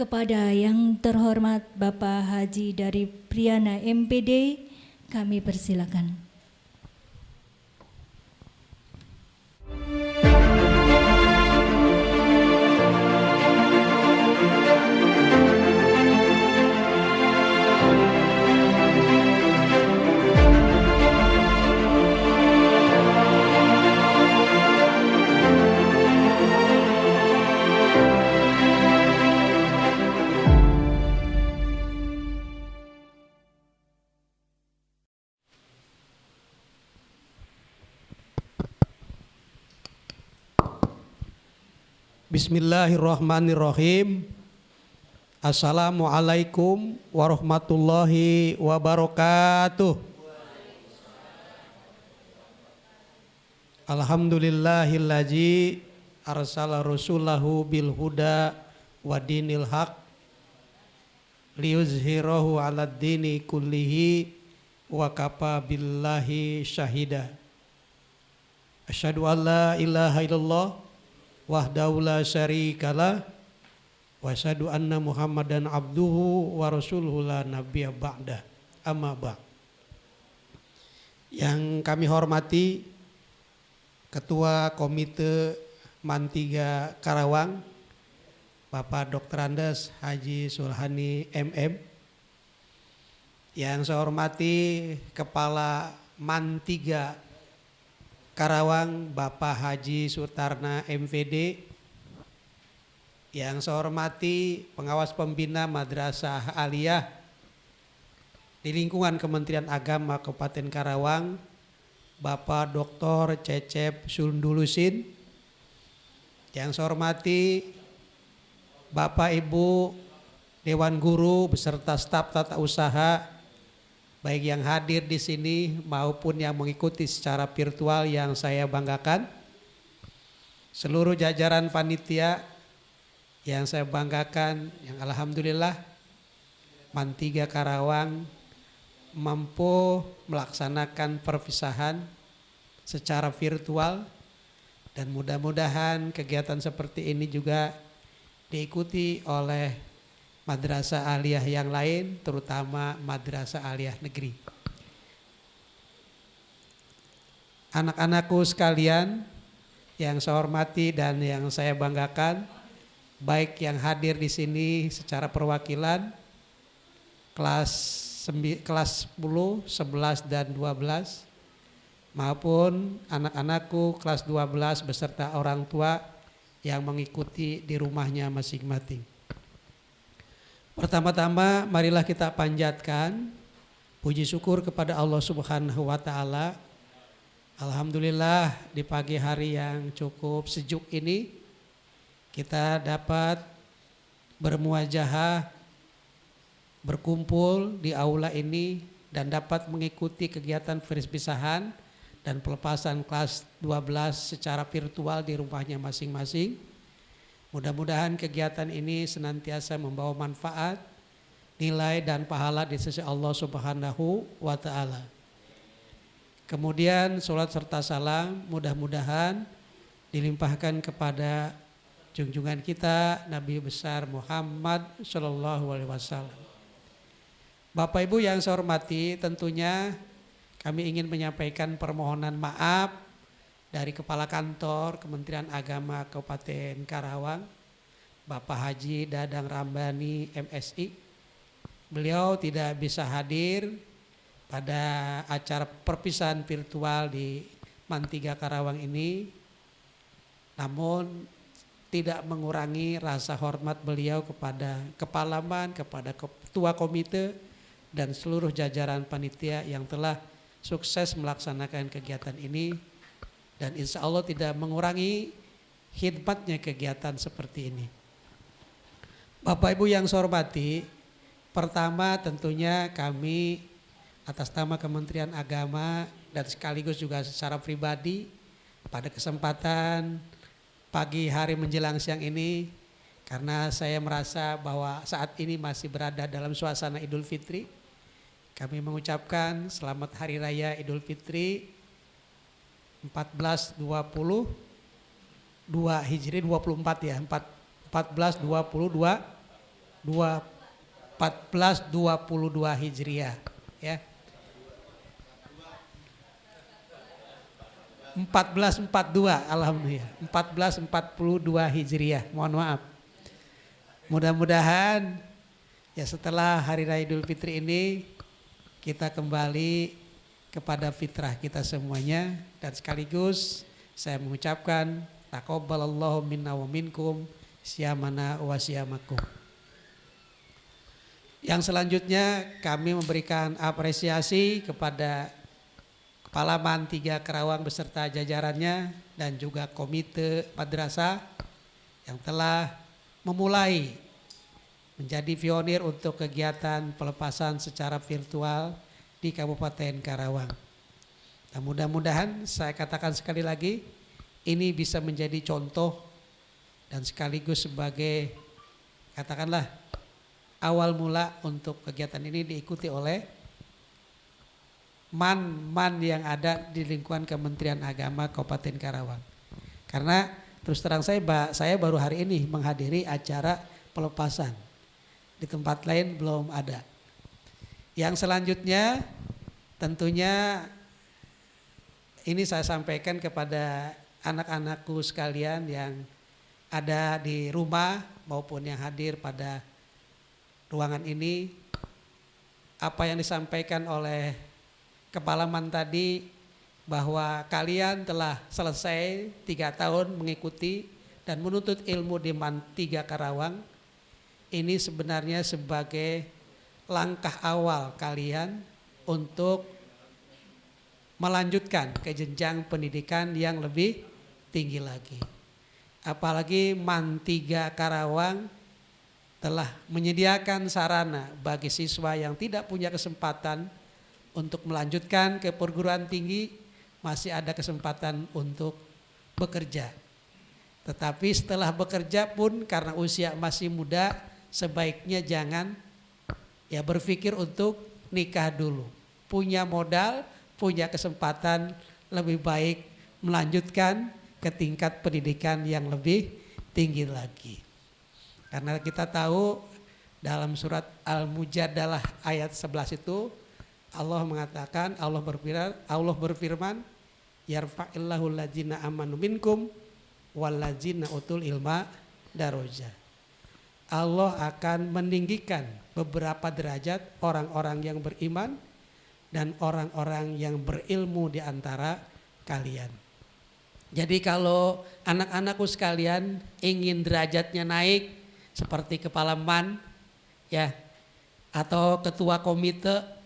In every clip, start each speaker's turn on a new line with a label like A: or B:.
A: Kepada yang terhormat Bapak Haji dari Priana MPD, kami persilakan.
B: Bismillahirrahmanirrahim. Assalamualaikum warahmatullahi wabarakatuh. Alhamdulillahillazi arsala rasulahu bil huda wa dinil haq liyuzhirahu 'alad dini kullihi wa kafa billahi syahida. Asyhadu an la ilaha illallah wahdahu la syarikalah wa asyhadu anna Muhammadan abduhu wa rasuluhu la nabiyya ba'da. Amma ba'd. Yang kami hormati Ketua Komite MAN 3 Karawang Bapak Dr. Andes Haji Sulhani MM. Yang saya hormati Kepala MAN 3 Karawang Bapak Haji Sutarna MVD. Yang saya hormati pengawas pembina Madrasah Aliyah di lingkungan Kementerian Agama Kabupaten Karawang Bapak Dr. Cecep Sundulusin. Yang saya hormati Bapak Ibu Dewan Guru beserta staf tata usaha baik yang hadir di sini maupun yang mengikuti secara virtual yang saya banggakan. Seluruh jajaran panitia yang saya banggakan, yang alhamdulillah MAN 3 Karawang mampu melaksanakan perpisahan secara virtual dan mudah-mudahan kegiatan seperti ini juga diikuti oleh madrasah aliyah yang lain, terutama madrasah aliyah negeri. Anak-anakku sekalian yang saya hormati dan yang saya banggakan, baik yang hadir di sini secara perwakilan kelas 10, 11 dan 12 maupun anak-anakku kelas 12 beserta orang tua yang mengikuti di rumahnya masing-masing. Pertama-tama marilah kita panjatkan puji syukur kepada Allah Subhanahu wa taala. Alhamdulillah di pagi hari yang cukup sejuk ini kita dapat bermuajahah, berkumpul di aula ini dan dapat mengikuti kegiatan perpisahan dan pelepasan kelas 12 secara virtual di rumahnya masing-masing. Mudah-mudahan kegiatan ini senantiasa membawa manfaat, nilai dan pahala di sisi Allah Subhanahu wa taala. Kemudian salat serta salam mudah-mudahan dilimpahkan kepada junjungan kita Nabi besar Muhammad sallallahu alaihi wasallam. Bapak Ibu yang saya hormati, tentunya kami ingin menyampaikan permohonan maaf dari Kepala Kantor Kementerian Agama Kabupaten Karawang, Bapak Haji Dadang Rambani MSI. Beliau tidak bisa hadir pada acara perpisahan virtual di MAN 3 Karawang ini, namun tidak mengurangi rasa hormat beliau kepada Kepala MAN, kepada Ketua Komite dan seluruh jajaran panitia yang telah sukses melaksanakan kegiatan ini. Dan insya Allah tidak mengurangi khidmatnya kegiatan seperti ini. Bapak Ibu yang saya hormati, pertama tentunya kami atas nama Kementerian Agama dan sekaligus juga secara pribadi pada kesempatan pagi hari menjelang siang ini, karena saya merasa bahwa saat ini masih berada dalam suasana Idul Fitri, kami mengucapkan selamat Hari Raya Idul Fitri 1422 Hijri 24 ya, 1422 1422 Hijriah ya. 1442 alhamdulillah. 1442 Hijriah. Mohon maaf. Mudah-mudahan ya setelah Hari Raya Idul Fitri ini kita kembali kepada fitrah kita semuanya, dan sekaligus saya mengucapkan taqabbalallahu minna wa minkum syamana wa syamakum. Yang selanjutnya kami memberikan apresiasi kepada Kepala MAN 3 Karawang beserta jajarannya dan juga Komite Madrasah yang telah memulai menjadi pionir untuk kegiatan pelepasan secara virtual di Kabupaten Karawang. Dan mudah-mudahan saya katakan sekali lagi, ini bisa menjadi contoh dan sekaligus sebagai katakanlah awal mula untuk kegiatan ini diikuti oleh man yang ada di lingkungan Kementerian Agama Kabupaten Karawang. Karena terus terang saya baru hari ini menghadiri acara pelepasan. Di tempat lain belum ada. Yang selanjutnya tentunya ini saya sampaikan kepada anak-anakku sekalian yang ada di rumah maupun yang hadir pada ruangan ini. Apa yang disampaikan oleh Kepala MAN tadi bahwa kalian telah selesai 3 tahun mengikuti dan menuntut ilmu di MAN 3 Karawang. Ini sebenarnya sebagai langkah awal kalian untuk melanjutkan ke jenjang pendidikan yang lebih tinggi lagi. Apalagi MAN 3 Karawang telah menyediakan sarana bagi siswa yang tidak punya kesempatan untuk melanjutkan ke perguruan tinggi, masih ada kesempatan untuk bekerja. Tetapi setelah bekerja pun karena usia masih muda, sebaiknya jangan ya berpikir untuk nikah dulu. Punya modal, punya kesempatan, lebih baik melanjutkan ke tingkat pendidikan yang lebih tinggi lagi. Karena kita tahu dalam surat Al-Mujadalah ayat 11 itu Allah mengatakan, Allah berfirman, yarfa'illahu allazina amanu minkum wallazina utul ilma daraja. Allah akan meninggikan beberapa derajat orang-orang yang beriman dan orang-orang yang berilmu di antara kalian. Jadi kalau anak-anakku sekalian ingin derajatnya naik seperti Kepala MAN ya atau ketua komite,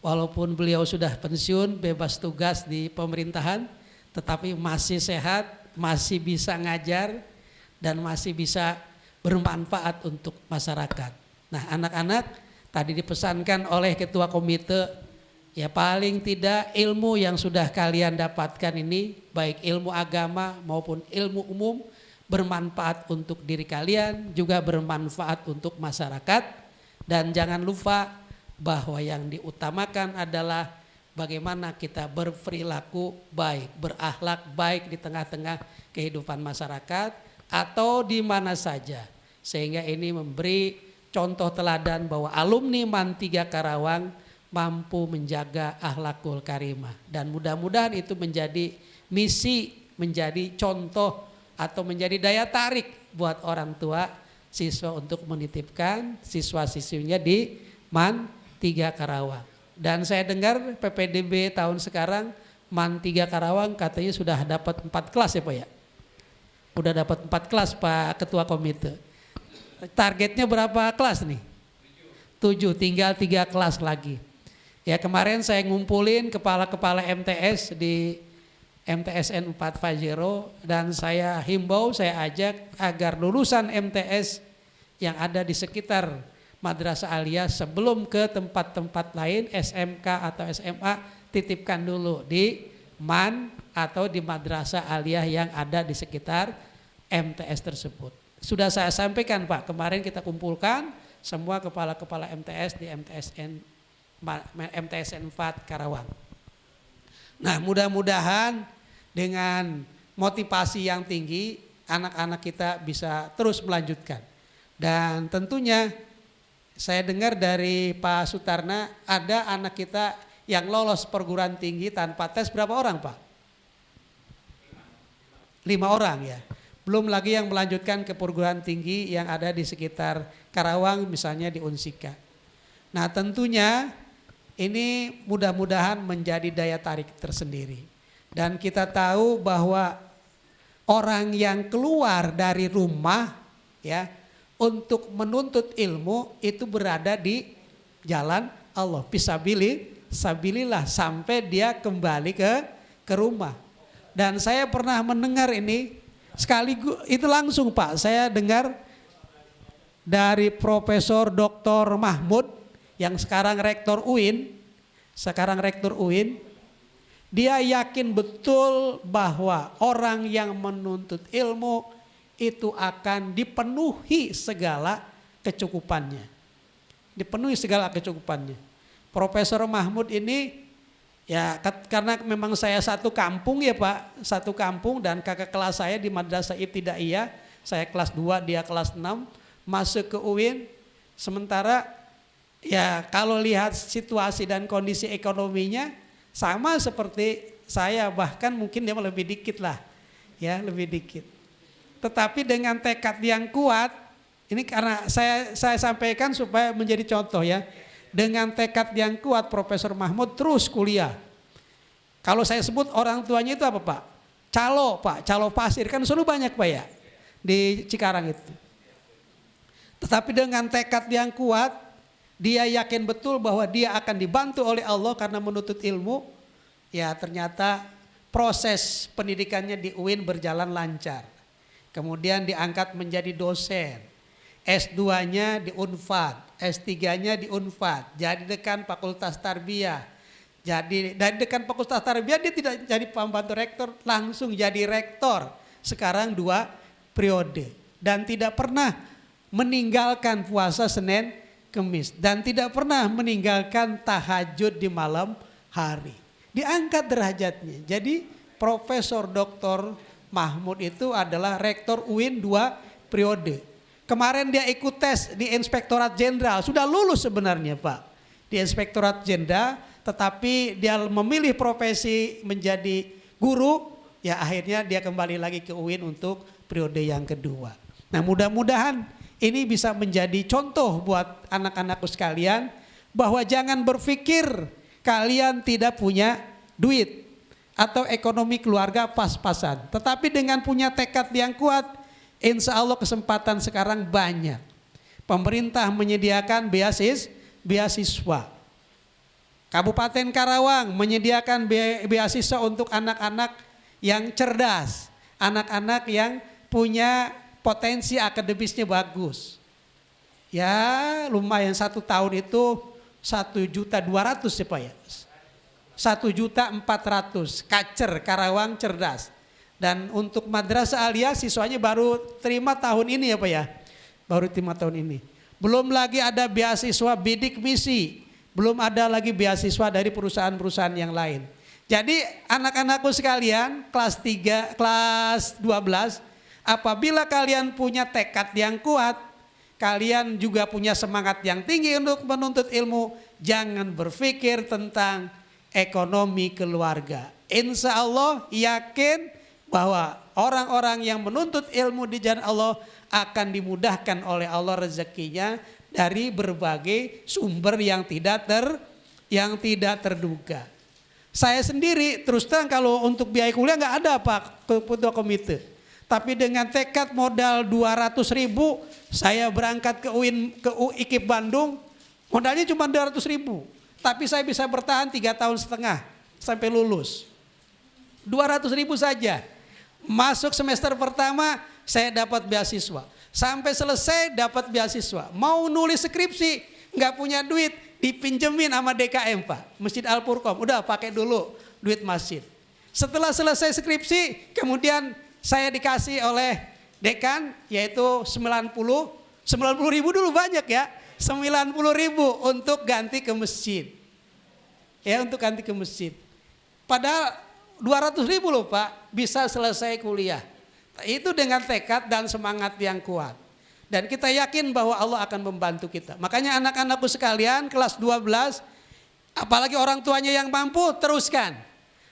B: walaupun beliau sudah pensiun, bebas tugas di pemerintahan, tetapi masih sehat, masih bisa ngajar, dan masih bisa bermanfaat untuk masyarakat. Nah, anak-anak tadi dipesankan oleh ketua komite, ya paling tidak ilmu yang sudah kalian dapatkan ini, baik ilmu agama maupun ilmu umum, bermanfaat untuk diri kalian, juga bermanfaat untuk masyarakat. Dan jangan lupa bahwa yang diutamakan adalah bagaimana kita berperilaku baik, berakhlak baik di tengah-tengah kehidupan masyarakat atau di mana saja. Sehingga ini memberi contoh teladan bahwa alumni MAN 3 Karawang mampu menjaga akhlakul karimah. Dan mudah-mudahan itu menjadi misi, menjadi contoh atau menjadi daya tarik buat orang tua siswa untuk menitipkan siswa-siswinya di MAN 3 Karawang. Dan saya dengar PPDB tahun sekarang MAN 3 Karawang katanya sudah dapat 4 kelas ya Pak ya? Udah dapat 4 kelas Pak Ketua Komite. Targetnya berapa kelas nih? 7, tinggal 3 kelas lagi. Ya kemarin saya ngumpulin kepala-kepala MTS di MTSN 450 dan saya himbau, saya ajak agar lulusan MTS yang ada di sekitar Madrasah Aliyah sebelum ke tempat-tempat lain SMK atau SMA titipkan dulu di MAN atau di Madrasah Aliyah yang ada di sekitar MTS tersebut. Sudah saya sampaikan Pak, kemarin kita kumpulkan semua kepala-kepala MTS di MTSN 4 Karawang. Nah, mudah-mudahan dengan motivasi yang tinggi anak-anak kita bisa terus melanjutkan Dan tentunya saya dengar dari Pak Sutarna ada anak kita yang lolos perguruan tinggi tanpa tes berapa orang Pak? 5 orang ya. Belum lagi yang melanjutkan ke perguruan tinggi yang ada di sekitar Karawang misalnya di Unsika. Nah tentunya ini mudah-mudahan menjadi daya tarik tersendiri. Dan kita tahu bahwa orang yang keluar dari rumah ya untuk menuntut ilmu itu berada di jalan Allah. Fisabilillah sampai dia kembali ke rumah. Dan saya pernah mendengar ini sekaligus itu langsung Pak, saya dengar dari Profesor Dr. Mahmud yang sekarang rektor UIN, dia yakin betul bahwa orang yang menuntut ilmu itu akan dipenuhi segala kecukupannya. Profesor Mahmud ini ya karena memang saya satu kampung ya Pak, dan kakak kelas saya di Madrasah Ibtidaiyah, saya kelas 2 dia kelas 6, masuk ke UIN, sementara ya kalau lihat situasi dan kondisi ekonominya sama seperti saya, bahkan mungkin dia lebih dikit lah, ya lebih dikit. Tetapi dengan tekad yang kuat, ini karena saya sampaikan supaya menjadi contoh ya. Dengan tekad yang kuat Profesor Mahmud terus kuliah. Kalau saya sebut orang tuanya itu apa Pak? Calo pasir kan selalu banyak Pak ya di Cikarang itu. Tetapi dengan tekad yang kuat, dia yakin betul bahwa dia akan dibantu oleh Allah karena menuntut ilmu. Ya ternyata proses pendidikannya di UIN berjalan lancar. Kemudian diangkat menjadi dosen. S2-nya di Unpad, S3-nya di Unpad, jadi dekan Fakultas Tarbiyah. Jadi dari dekan Fakultas Tarbiyah dia tidak jadi pembantu rektor, langsung jadi rektor. Sekarang 2 periode dan tidak pernah meninggalkan puasa Senin Kemis dan tidak pernah meninggalkan tahajud di malam hari. Diangkat derajatnya. Jadi Profesor Dr. Mahmud itu adalah rektor UIN 2 periode. Kemarin dia ikut tes di Inspektorat Jenderal, sudah lulus sebenarnya Pak. Di Inspektorat Jenderal, tetapi dia memilih profesi menjadi guru, ya akhirnya dia kembali lagi ke UIN untuk periode yang kedua. Nah mudah-mudahan ini bisa menjadi contoh buat anak-anakku sekalian, bahwa jangan berpikir kalian tidak punya duit atau ekonomi keluarga pas-pasan. Tetapi dengan punya tekad yang kuat, insya Allah kesempatan sekarang banyak. Pemerintah menyediakan beasiswa. Kabupaten Karawang menyediakan beasiswa untuk anak-anak yang cerdas. Anak-anak yang punya potensi akademisnya bagus. Ya lumayan 1 tahun itu 1.200.000 ya Pak ya. 1.400.000 Kacer Karawang cerdas. Dan untuk Madrasah Aliyah siswanya baru terima tahun ini ya Pak ya. Baru terima tahun ini. Belum lagi ada beasiswa bidik misi. Belum ada lagi beasiswa dari perusahaan-perusahaan yang lain. Jadi anak-anakku sekalian kelas 3, kelas 12. Apabila kalian punya tekad yang kuat. Kalian juga punya semangat yang tinggi untuk menuntut ilmu. Jangan berpikir tentang ekonomi keluarga. Insya Allah yakin bahwa orang-orang yang menuntut ilmu di jalan Allah akan dimudahkan oleh Allah rezekinya dari berbagai sumber yang tidak terduga. Saya sendiri terus terang kalau untuk biaya kuliah nggak ada Pak ketua komite. Tapi dengan tekad modal 200.000 saya berangkat ke IKIP Bandung, modalnya cuma 200.000. Tapi saya bisa bertahan 3,5 tahun sampai lulus. 200.000 saja. Masuk semester pertama saya dapat beasiswa. Sampai selesai dapat beasiswa. Mau nulis skripsi nggak punya duit, dipinjemin sama DKM Pak. Masjid Al-Furqan, udah pakai dulu duit masjid. Setelah selesai skripsi kemudian saya dikasih oleh dekan yaitu 90.000 dulu banyak ya. 90.000 untuk ganti ke masjid. Ya untuk ganti ke masjid. Padahal 200.000 loh Pak bisa selesai kuliah. Itu dengan tekad dan semangat yang kuat. Dan kita yakin bahwa Allah akan membantu kita. Makanya anak-anakku sekalian kelas 12, apalagi orang tuanya yang mampu, teruskan.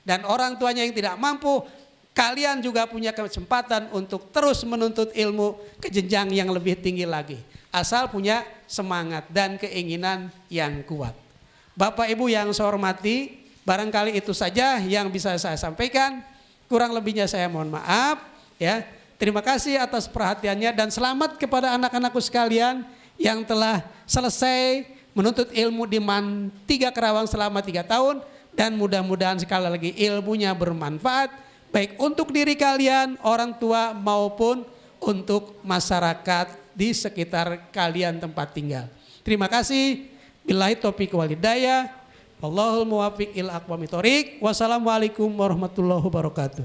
B: Dan orang tuanya yang tidak mampu, kalian juga punya kesempatan untuk terus menuntut ilmu ke jenjang yang lebih tinggi lagi. Asal punya semangat dan keinginan yang kuat. Bapak Ibu yang saya hormati, barangkali itu saja yang bisa saya sampaikan. Kurang lebihnya saya mohon maaf ya. Terima kasih atas perhatiannya dan selamat kepada anak-anakku sekalian yang telah selesai menuntut ilmu di MAN 3 Kerawang selama 3 tahun. Dan mudah-mudahan sekali lagi ilmunya bermanfaat baik untuk diri kalian, orang tua maupun untuk masyarakat di sekitar kalian tempat tinggal. Terima kasih. Billahi taufiq wal hidayah. Wallahul muwaffiq ila aqwamit thoriq. Wassalamualaikum warahmatullahi wabarakatuh.